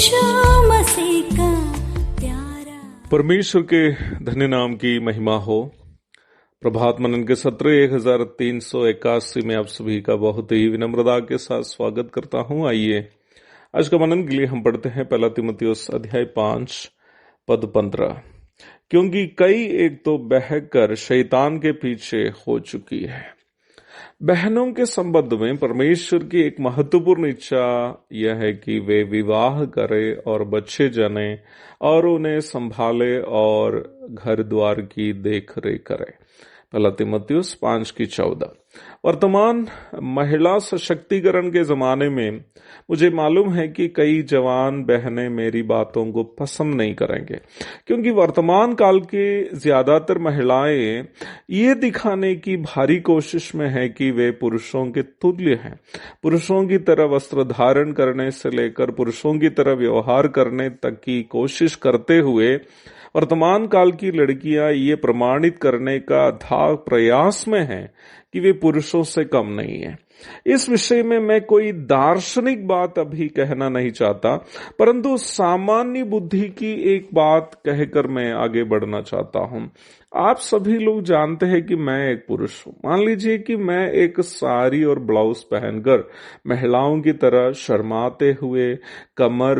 यीशु मसीह का प्यारा। परमेश्वर के धन्य नाम की महिमा हो। प्रभात मनन के सत्र 1381 में आप सभी का बहुत ही विनम्रता के साथ स्वागत करता हूं। आइए आज का मनन के लिए हम पढ़ते हैं पहला तीमुथियुस अध्याय 5 पद 15। क्योंकि कई एक तो बहकर शैतान के पीछे हो चुकी है। बहनों के संबंध में परमेश्वर की एक महत्वपूर्ण इच्छा यह है कि वे विवाह करें और बच्चे जने और उन्हें संभाले और घर द्वार की देख रेख करें। पहला तीमुथियुस 5:14। वर्तमान महिला सशक्तिकरण के जमाने में मुझे मालूम है कि कई जवान बहनें मेरी बातों को पसंद नहीं करेंगे, क्योंकि वर्तमान काल के ज्यादातर महिलाएं ये दिखाने की भारी कोशिश में है कि वे पुरुषों के तुल्य हैं। पुरुषों की तरह वस्त्र धारण करने से लेकर पुरुषों की तरह व्यवहार करने तक की कोशिश करते हुए वर्तमान काल की लड़कियां ये प्रमाणित करने का अथाह प्रयास में हैं कि वे पुरुषों से कम नहीं है। इस विषय में मैं कोई दार्शनिक बात अभी कहना नहीं चाहता, परंतु सामान्य बुद्धि की एक बात कहकर मैं आगे बढ़ना चाहता हूं। आप सभी लोग जानते हैं कि मैं एक पुरुष हूं। मान लीजिए कि मैं एक साड़ी और ब्लाउज पहनकर महिलाओं की तरह शर्माते हुए कमर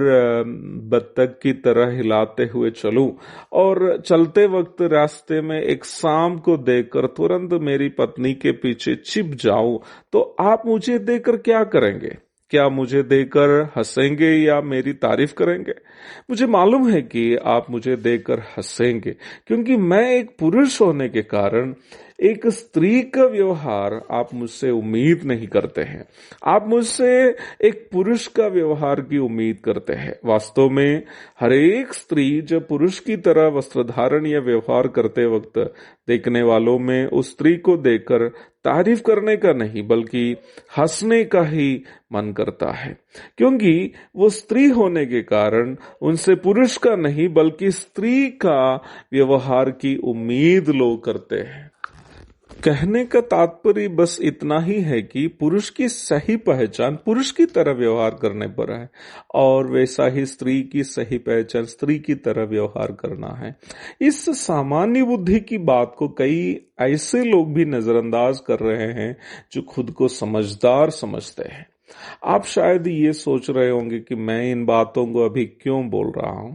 बत्तख की तरह हिलाते हुए चलूं और चलते वक्त रास्ते में एक सांप को देखकर तुरंत मेरी पत्नी के पीछे छिप जाऊं, तो आप मुझे देखकर क्या करेंगे? क्या मुझे देखकर हंसेंगे या मेरी तारीफ करेंगे? मुझे मालूम है कि आप मुझे देखकर हंसेंगे, क्योंकि मैं एक पुरुष होने के कारण एक स्त्री का व्यवहार आप मुझसे उम्मीद नहीं करते हैं। आप मुझसे एक पुरुष का व्यवहार की उम्मीद करते हैं। वास्तव में हर एक स्त्री जब पुरुष की तरह वस्त्र धारण या व्यवहार करते वक्त देखने वालों में उस स्त्री को देखकर तारीफ करने का नहीं बल्कि हंसने का ही मन करता है, क्योंकि वो स्त्री होने के कारण उनसे पुरुष का नहीं बल्कि स्त्री का व्यवहार की उम्मीद लोग करते हैं। कहने का तात्पर्य बस इतना ही है कि पुरुष की सही पहचान पुरुष की तरह व्यवहार करने पर है और वैसा ही स्त्री की सही पहचान स्त्री की तरह व्यवहार करना है। इस सामान्य बुद्धि की बात को कई ऐसे लोग भी नजरअंदाज कर रहे हैं जो खुद को समझदार समझते हैं। आप शायद ये सोच रहे होंगे कि मैं इन बातों को अभी क्यों बोल रहा हूं।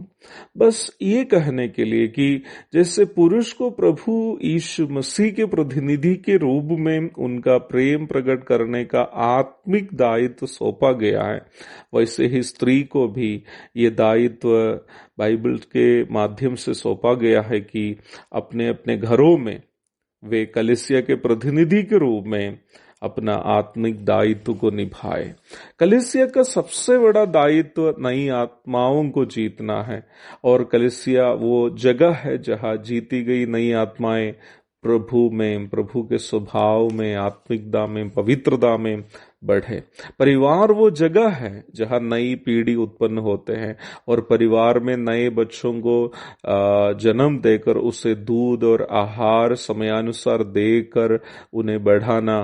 बस ये कहने के लिए कि जैसे पुरुष को प्रभु यीशु मसीह के प्रतिनिधि के रूप में उनका प्रेम प्रकट करने का आत्मिक दायित्व सौंपा गया है, वैसे ही स्त्री को भी ये दायित्व बाइबल के माध्यम से सौंपा गया है कि अपने अपने घरों में वे कलीसिया के प्रतिनिधि के रूप में अपना आत्मिक दायित्व को निभाए। कलीसिया का सबसे बड़ा दायित्व नई आत्माओं को जीतना है और कलीसिया वो जगह है जहां जीती गई नई आत्माएं प्रभु में, प्रभु के स्वभाव में, आत्मिकता में, पवित्रता में बढ़े। परिवार वो जगह है जहां नई पीढ़ी उत्पन्न होते हैं और परिवार में नए बच्चों को जन्म देकर उसे दूध और आहार समयानुसार देकर उन्हें बढ़ाना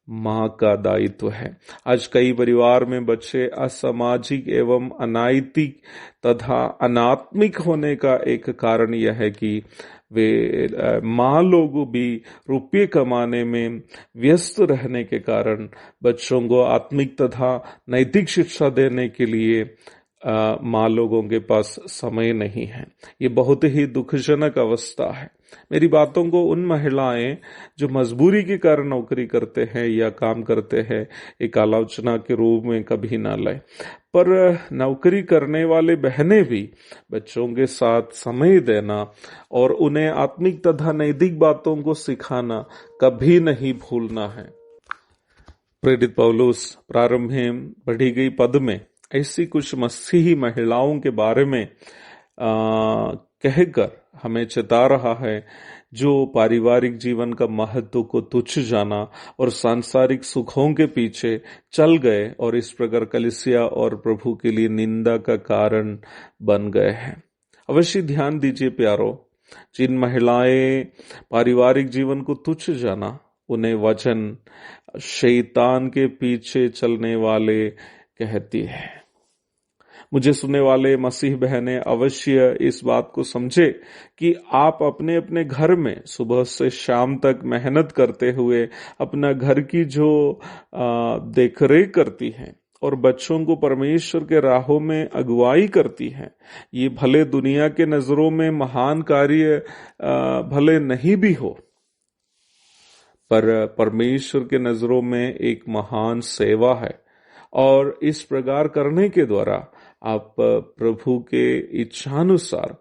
माँ का दायित्व है। आज कई परिवार में बच्चे असामाजिक एवं अनैतिक तथा अनात्मिक होने का एक कारण यह है कि वे माँ लोग भी रुपये कमाने में व्यस्त रहने के कारण बच्चों को आत्मिक तथा नैतिक शिक्षा देने के लिए माँ लोगों के पास समय नहीं है। ये बहुत ही दुखजनक अवस्था है। मेरी बातों को उन महिलाएं जो मजबूरी के कारण नौकरी करते हैं या काम करते हैं एक आलोचना के रूप में कभी ना लाए, पर नौकरी करने वाले बहनें भी बच्चों के साथ समय देना और उन्हें आत्मिक तथा नैतिक बातों को सिखाना कभी नहीं भूलना है। प्रेरित पौलुस प्रारंभ में पढ़ी गई पद में ऐसी कुछ मसीही महिलाओं के बारे में कहकर हमें चेता रहा है जो पारिवारिक जीवन का महत्व को तुच्छ जाना और सांसारिक सुखों के पीछे चल गए और इस प्रकार कलीसिया और प्रभु के लिए निंदा का कारण बन गए हैं। अवश्य ध्यान दीजिए प्यारो, जिन महिलाएं पारिवारिक जीवन को तुच्छ जाना, उन्हें वचन शैतान के पीछे चलने वाले कहती है। मुझे सुनने वाले मसीह बहनें अवश्य इस बात को समझे कि आप अपने अपने घर में सुबह से शाम तक मेहनत करते हुए अपना घर की जो देखरेख करती हैं और बच्चों को परमेश्वर के राहों में अगुवाई करती हैं, ये भले दुनिया के नजरों में महान कार्य भले नहीं भी हो, पर परमेश्वर के नजरों में एक महान सेवा है। और इस प्रकार करने के द्वारा आप प्रभु के इच्छानुसार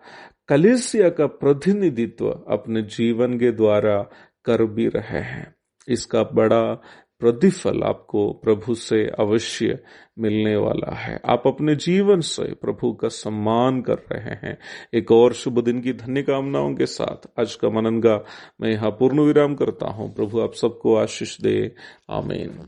कलीसिया का प्रतिनिधित्व अपने जीवन के द्वारा कर भी रहे हैं। इसका बड़ा प्रतिफल आपको प्रभु से अवश्य मिलने वाला है। आप अपने जीवन से प्रभु का सम्मान कर रहे हैं। एक और शुभ दिन की धन्य कामनाओं के साथ आज का मनन का मैं यहाँ पूर्ण विराम करता हूँ। प्रभु आप सबको आशीष दे। आमीन।